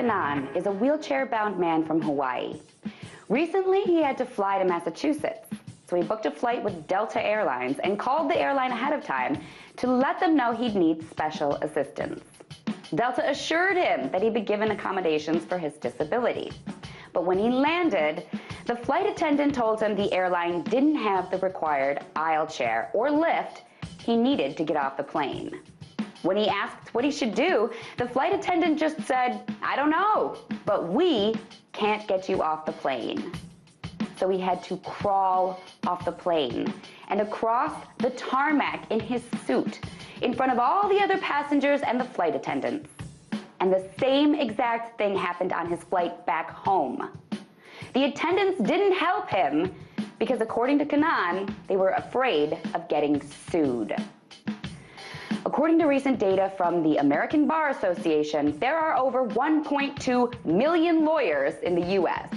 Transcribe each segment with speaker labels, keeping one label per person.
Speaker 1: Kanaan is a wheelchair-bound man from Hawaii. Recently, he had to fly to Massachusetts, so he booked a flight with Delta Airlines and called the airline ahead of time to let them know he'd need special assistance. Delta assured him that he'd be given accommodations for his disability. But when he landed, the flight attendant told him the airline didn't have the required aisle chair or lift he needed to get off the plane. When he asked what he should do, the flight attendant just said, "I don't know, but we can't get you off the plane." So he had to crawl off the plane and across the tarmac in his suit in front of all the other passengers and the flight attendants. And the same exact thing happened on his flight back home. The attendants didn't help him because, according to Kanaan, they were afraid of getting sued. According to recent data from the American Bar Association, there are over 1.2 million lawyers in the U.S.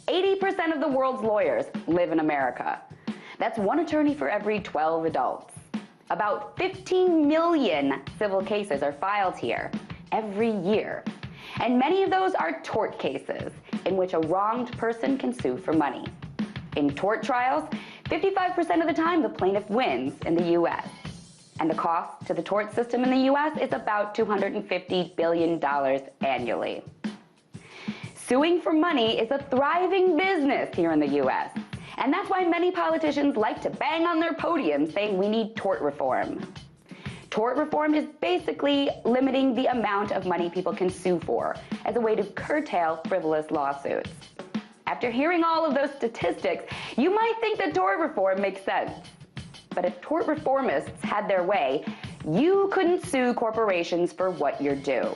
Speaker 1: 80% of the world's lawyers live in America. That's one attorney for every 12 adults. About 15 million civil cases are filed here every year. And many of those are tort cases in which a wronged person can sue for money. In tort trials, 55% of the time the plaintiff wins in the U.S. And the cost to the tort system in the U.S. is about $250 billion annually. Suing for money is a thriving business here in the U.S. And that's why many politicians like to bang on their podium saying we need tort reform. Tort reform is basically limiting the amount of money people can sue for as a way to curtail frivolous lawsuits. After hearing all of those statistics, you might think that tort reform makes sense. But if tort reformists had their way, you couldn't sue corporations for what you're due.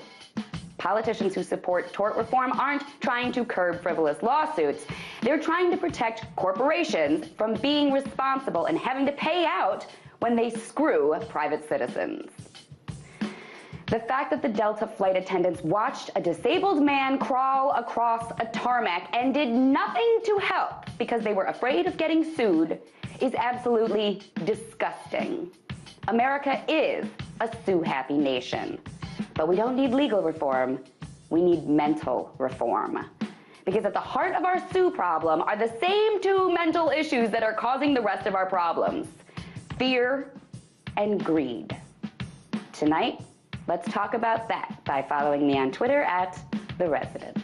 Speaker 1: Politicians who support tort reform aren't trying to curb frivolous lawsuits. They're trying to protect corporations from being responsible and having to pay out when they screw private citizens. The fact that the Delta flight attendants watched a disabled man crawl across a tarmac and did nothing to help because they were afraid of getting sued is absolutely disgusting. America is a sue-happy nation. But we don't need legal reform, we need mental reform. Because at the heart of our sue problem are the same two mental issues that are causing the rest of our problems: fear and greed. Tonight, let's talk about that by following me on Twitter @TheResident.